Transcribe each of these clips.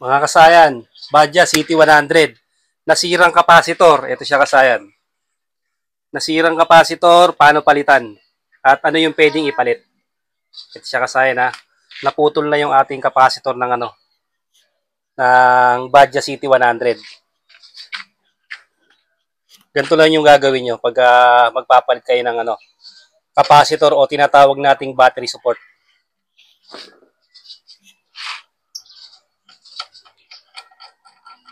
Mga kasayan, Badya City 100. Nasirang kapasitor. Ito siya kasayan. Nasirang kapasitor, paano palitan? At ano yung pwedeng ipalit? Ito siya kasayan ha. Naputol na yung ating kapasitor ng ng Badya City 100. Ganito lang yung gagawin nyo pag magpapalit kayo ng kapasitor o tinatawag nating battery support.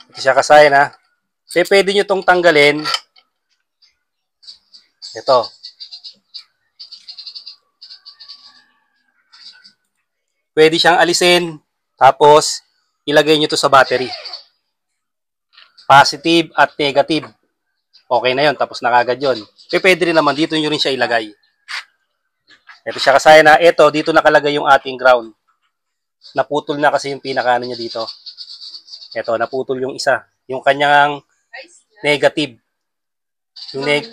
Ito siya kasayan ha. Pwede nyo itong tanggalin. Ito. Pwede siyang alisin. Tapos, ilagay nyo ito sa battery. Positive at negative. Okay na yun. Tapos na kagad yun. Pwede rin naman. Dito nyo rin siya ilagay. Ito siya kasayan na. Ito, dito nakalagay yung ating ground. Naputol na kasi yung pinakaano niya dito. Ito, naputol yung isa. Yung kanyang negative.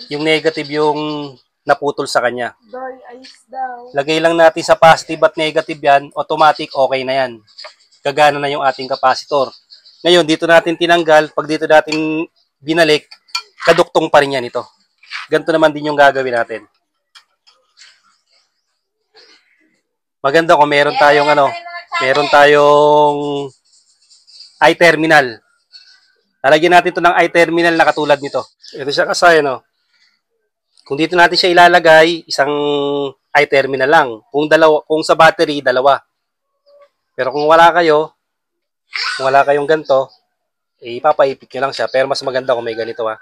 Yung negative yung naputol sa kanya. Lagay lang natin sa positive at negative yan. Automatic, okay na yan. Gagana na yung ating kapasitor. Ngayon, dito natin tinanggal. Pag dito natin binalik, kaduktong pa rin yan ito. Ganito naman din yung gagawin natin. Maganda kung meron tayong meron tayong i-terminal. Lalagyan natin ito ng i-terminal na katulad nito. Ito siya kasi kung dito natin siya ilalagay, isang i-terminal lang. Kung sa battery, dalawa. Pero kung wala kayong ganito, ipapaipit nyo lang siya. Pero mas maganda kung may ganito ha.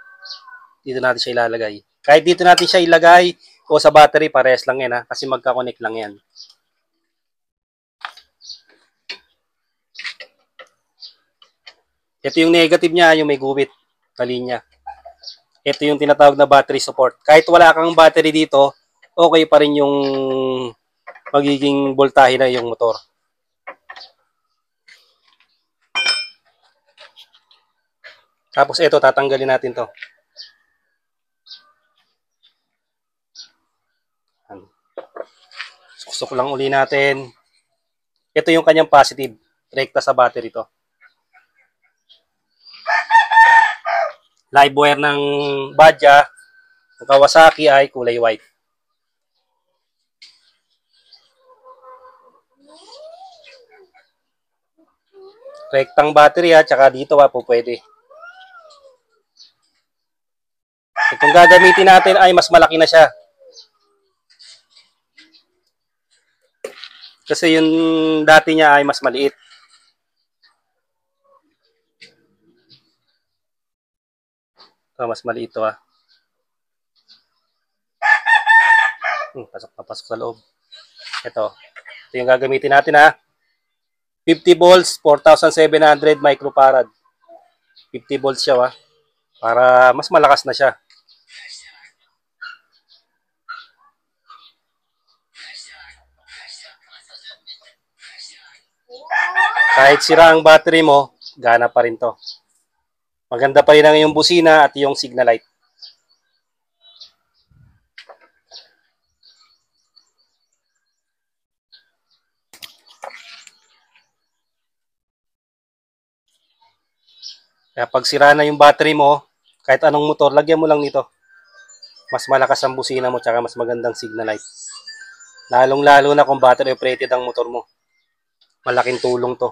Dito natin siya ilalagay. Kahit dito natin siya ilagay o sa battery, parehas lang yan ha. Kasi magka-connect lang yan. Ito yung negative niya, yung may gubit na linya. Ito yung tinatawag na battery support. Kahit wala kang battery dito, okay pa rin yung magiging voltahe na yung motor. Tapos ito, tatanggalin natin to. Suksok lang uli natin. Ito yung kanyang positive. Rekta sa battery to. Live wire ng Badya, ng Kawasaki ay kulay white. Rektang battery tsaka dito po pwede. Itong gagamitin natin ay mas malaki na siya. Kasi yung dati niya ay mas maliit. Mas maliit ito ha. Pasok sa loob. Ito yung gagamitin natin ha. 50 volts, 4,700 microfarad. 50 volts siya ha. Para mas malakas na siya. Kahit sira ang battery mo, gana pa rin to. Maganda pa rin ang iyong busina at yung signal light. Kaya pag sira na yung battery mo, kahit anong motor, lagyan mo lang nito. Mas malakas ang busina mo, tsaka mas magandang signal light. Lalong-lalo na kung battery operated ang motor mo. Malaking tulong to.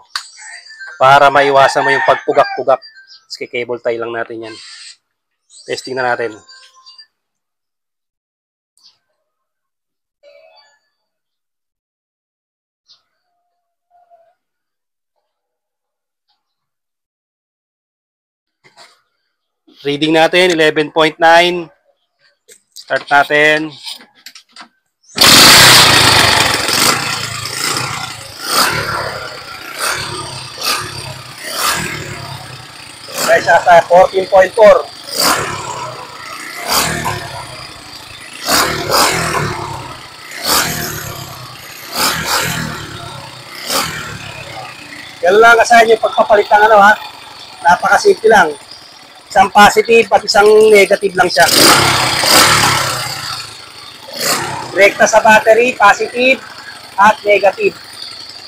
Para maiwasan mo yung pagpugak-pugak. Kasi cable tie lang natin yan. Testing na natin. Reading natin, 11.9. Start natin. Guys, sa 14.4. Yan lang kasi yung pagpapalit ng ha. Napakasimple lang. Isang positive at isang negative lang siya. Rekta sa battery, positive at negative.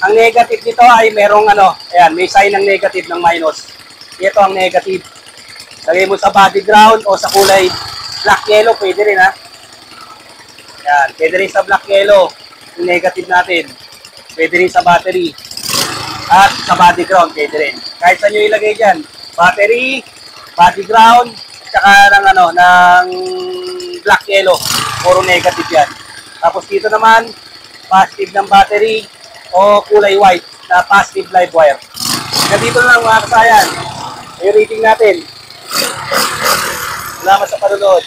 Ang negative nito ay merong ayan, may sign ng negative ng minus. Ito ang negative. Lagay mo sa body ground o sa kulay black yellow, pwede rin ha. Yan, pwede rin sa black yellow, yung negative natin. Pwede rin sa battery. At sa body ground, pwede rin. Kahit saan nyo ilagay dyan. Battery, body ground, tsaka ng black yellow. Puro negative yan. Tapos dito naman, positive ng battery o kulay white na positive live wire. Dito na lang mga kasayan. Yung rating natin. Salamat sa panunod.